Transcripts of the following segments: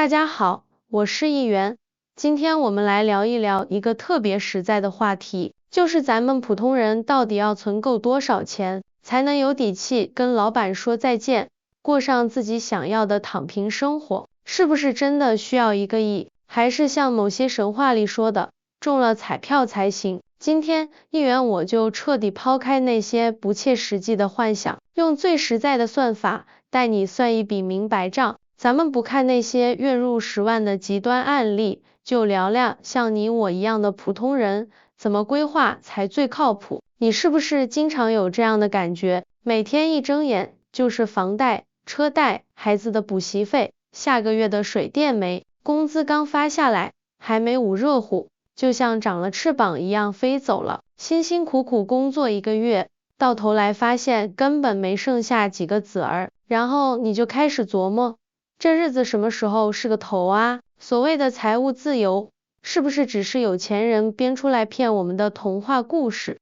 大家好，我是议员。今天我们来聊一聊一个特别实在的话题，就是咱们普通人到底要存够多少钱，才能有底气跟老板说再见，过上自己想要的躺平生活？是不是真的需要1个亿，还是像某些神话里说的，中了彩票才行？今天议员我就彻底抛开那些不切实际的幻想，用最实在的算法带你算一笔明白账。咱们不看那些月入10万的极端案例，就聊聊像你我一样的普通人怎么规划才最靠谱。你是不是经常有这样的感觉，每天一睁眼就是房贷、车贷、孩子的补习费，下个月的水电煤，工资刚发下来，还没捂热乎，就像长了翅膀一样飞走了，辛辛苦苦工作1个月，到头来发现根本没剩下几个子儿，然后你就开始琢磨，这日子什么时候是个头啊？所谓的财务自由，是不是只是有钱人编出来骗我们的童话故事？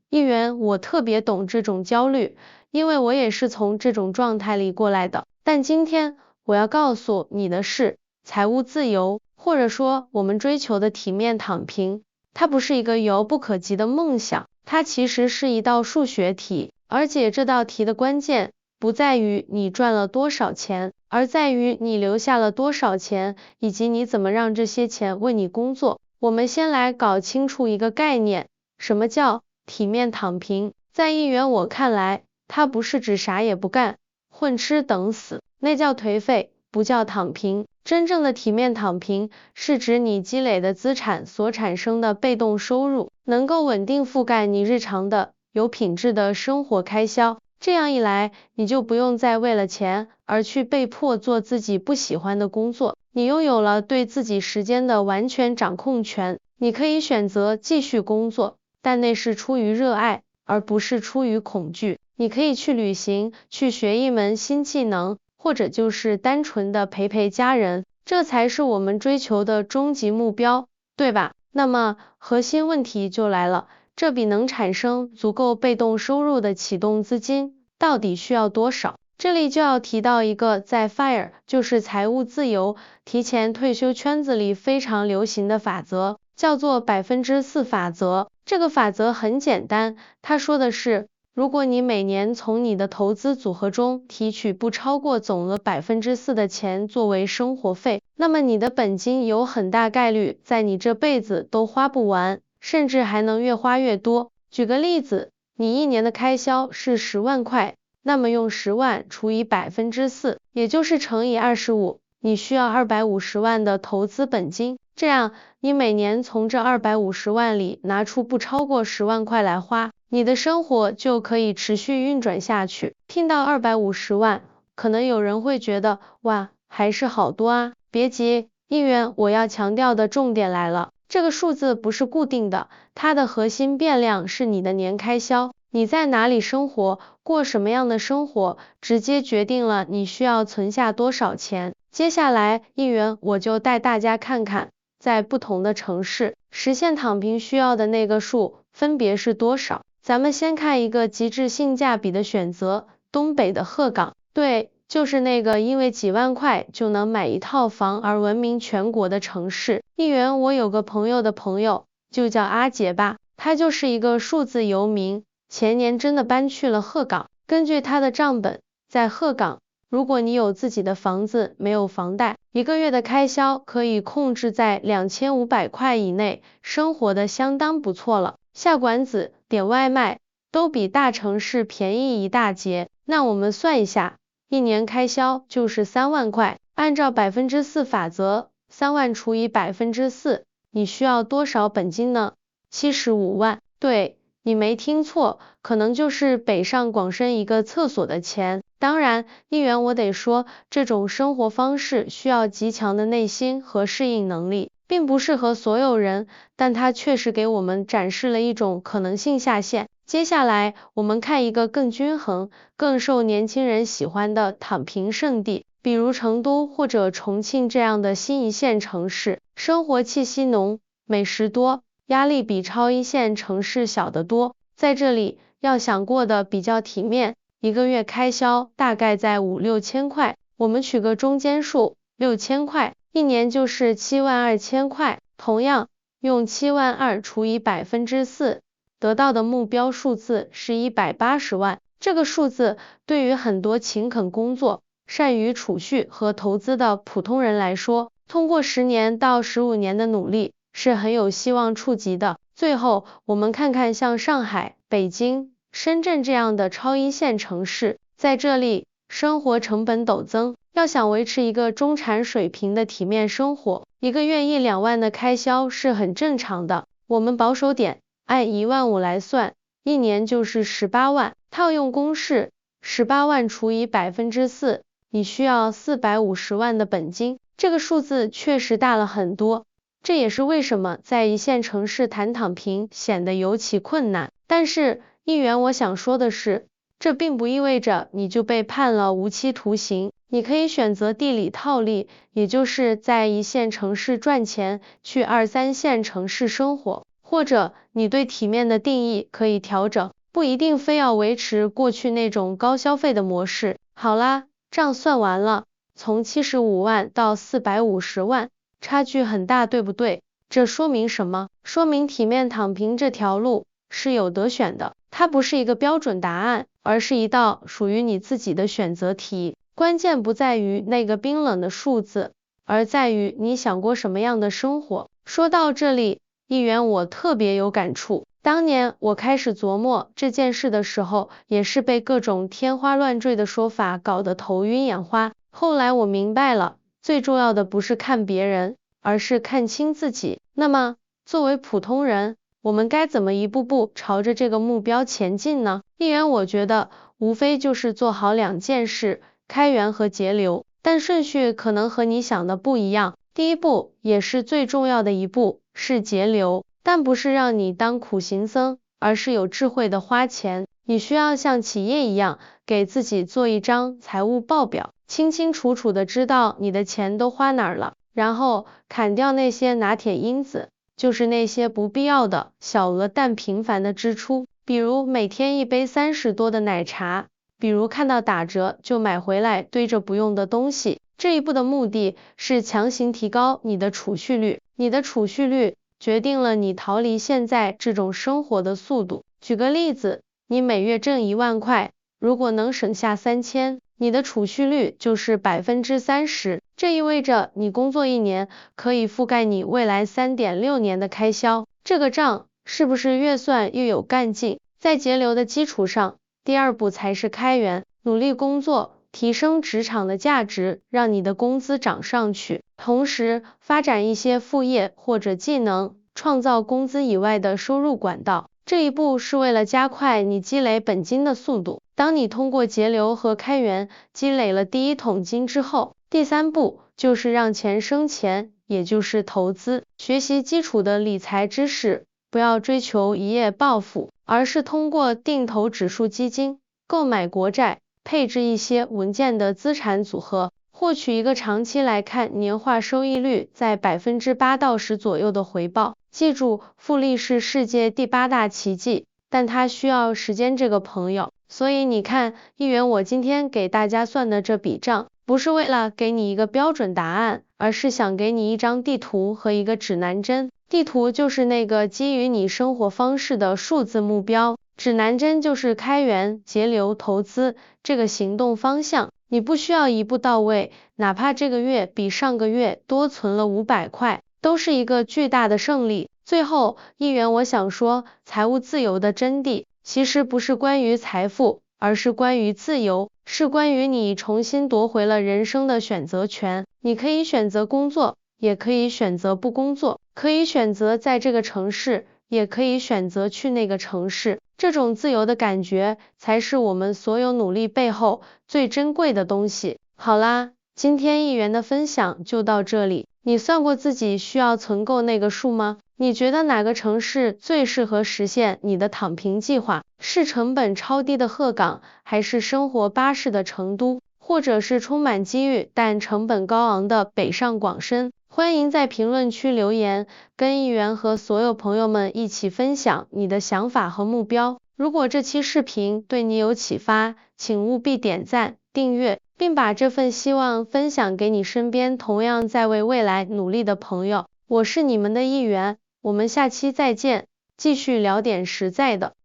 议员，我特别懂这种焦虑，因为我也是从这种状态里过来的。但今天我要告诉你的是，财务自由，或者说我们追求的体面躺平，它不是一个遥不可及的梦想，它其实是一道数学题，而且这道题的关键不在于你赚了多少钱，而在于你留下了多少钱，以及你怎么让这些钱为你工作。我们先来搞清楚一个概念，什么叫体面躺平？在议员我看来，它不是指啥也不干，混吃等死，那叫颓废，不叫躺平。真正的体面躺平，是指你积累的资产所产生的被动收入，能够稳定覆盖你日常的有品质的生活开销。这样一来，你就不用再为了钱而去被迫做自己不喜欢的工作，你拥有了对自己时间的完全掌控权。你可以选择继续工作，但那是出于热爱，而不是出于恐惧。你可以去旅行，去学一门新技能，或者就是单纯的陪陪家人，这才是我们追求的终极目标，对吧？那么核心问题就来了，这笔能产生足够被动收入的启动资金到底需要多少？这里就要提到一个在 FIRE 就是财务自由提前退休圈子里非常流行的法则，叫做4%法则。这个法则很简单，它说的是，如果你每年从你的投资组合中提取不超过总额4%的钱作为生活费，那么你的本金有很大概率在你这辈子都花不完，甚至还能越花越多。举个例子，你1年的开销是10万块，那么用10万除以4%，也就是乘以25，你需要250万的投资本金。这样，你每年从这250万里拿出不超过10万块来花，你的生活就可以持续运转下去。听到250万，可能有人会觉得，哇，还是好多啊。别急，议员，我要强调的重点来了，这个数字不是固定的，它的核心变量是你的年开销。你在哪里生活，过什么样的生活，直接决定了你需要存下多少钱。接下来，议员我就带大家看看，在不同的城市，实现躺平需要的那个数分别是多少。咱们先看一个极致性价比的选择，东北的鹤岗。对，就是那个因为几万块就能买一套房而闻名全国的城市。议员，我有个朋友的朋友，就叫阿杰吧，他就是一个数字游民，前年真的搬去了鹤岗。根据他的账本，在鹤岗，如果你有自己的房子，没有房贷，1个月的开销可以控制在2500块以内，生活的相当不错了。下馆子、点外卖都比大城市便宜一大截。那我们算一下，1年开销就是3万块，按照4%法则，3万除以4%，你需要多少本金呢？75万。对，你没听错，可能就是北上广深一个厕所的钱。当然，议员我得说，这种生活方式需要极强的内心和适应能力，并不适合所有人，但它确实给我们展示了一种可能性下限。接下来，我们看一个更均衡、更受年轻人喜欢的躺平圣地，比如成都或者重庆这样的新一线城市，生活气息浓，美食多，压力比超一线城市小得多。在这里，要想过得比较体面，1个月开销大概在5、6千块，我们取个中间数6000块，一年就是72000块。同样，用72000除以4%，得到的目标数字是180万。这个数字对于很多勤恳工作、善于储蓄和投资的普通人来说，通过10年到15年的努力，是很有希望触及的。最后，我们看看像上海、北京、深圳这样的超一线城市，在这里，生活成本陡增，要想维持一个中产水平的体面生活，一个月1-2万的开销是很正常的。我们保守点，按15000来算，一年就是18万。套用公式，18万除以4%，你需要450万的本金。这个数字确实大了很多，这也是为什么在一线城市谈躺平显得尤其困难。但是，议员我想说的是，这并不意味着你就被判了无期徒刑，你可以选择地理套利，也就是在一线城市赚钱，去2、3线城市生活，或者你对体面的定义可以调整，不一定非要维持过去那种高消费的模式。好啦，账算完了，从75万到450万，差距很大，对不对？这说明什么？说明体面躺平这条路是有得选的，它不是一个标准答案，而是一道属于你自己的选择题。关键不在于那个冰冷的数字，而在于你想过什么样的生活。说到这里，议员我特别有感触。当年我开始琢磨这件事的时候，也是被各种天花乱坠的说法搞得头晕眼花。后来我明白了，最重要的不是看别人，而是看清自己。那么，作为普通人，我们该怎么一步步朝着这个目标前进呢？议员我觉得，无非就是做好2件事，开源和节流，但顺序可能和你想的不一样。第一步，也是最重要的一步，是节流，但不是让你当苦行僧，而是有智慧的花钱。你需要像企业一样，给自己做一张财务报表，清清楚楚的知道你的钱都花哪儿了，然后砍掉那些拿铁因子，就是那些不必要的小额但频繁的支出，比如每天一杯30多的奶茶，比如看到打折就买回来堆着不用的东西。这一步的目的是强行提高你的储蓄率，你的储蓄率决定了你逃离现在这种生活的速度。举个例子，你每月挣1万块，如果能省下3000，你的储蓄率就是30%，这意味着你工作1年可以覆盖你未来3.6年的开销。这个账是不是越算越有干劲？在节流的基础上，第2步才是开源，努力工作，提升职场的价值，让你的工资涨上去，同时发展一些副业或者技能，创造工资以外的收入管道。这一步是为了加快你积累本金的速度。当你通过节流和开源积累了第1桶金之后，第3步就是让钱生钱，也就是投资。学习基础的理财知识，不要追求一夜暴富，而是通过定投指数基金、购买国债、配置一些稳健的资产组合，获取一个长期来看年化收益率在8%到10%左右的回报。记住，复利是世界第8大奇迹，但它需要时间，这个朋友。所以你看，议员我今天给大家算的这笔账，不是为了给你一个标准答案，而是想给你一张地图和一个指南针。地图就是那个基于你生活方式的数字目标，指南针就是开源、节流、投资这个行动方向。你不需要一步到位，哪怕这个月比上个月多存了500块，都是一个巨大的胜利。最后，议员我想说，财务自由的真谛，其实不是关于财富，而是关于自由，是关于你重新夺回了人生的选择权。你可以选择工作，也可以选择不工作，可以选择在这个城市，也可以选择去那个城市。这种自由的感觉，才是我们所有努力背后最珍贵的东西。好啦，今天议员的分享就到这里。你算过自己需要存够那个数吗？你觉得哪个城市最适合实现你的躺平计划？是成本超低的鹤岗，还是生活巴适的成都，或者是充满机遇但成本高昂的北上广深？欢迎在评论区留言，跟议员和所有朋友们一起分享你的想法和目标。如果这期视频对你有启发，请务必点赞、订阅。并把这份希望分享给你身边同样在为未来努力的朋友。我是你们的一员，我们下期再见，继续聊点实在的。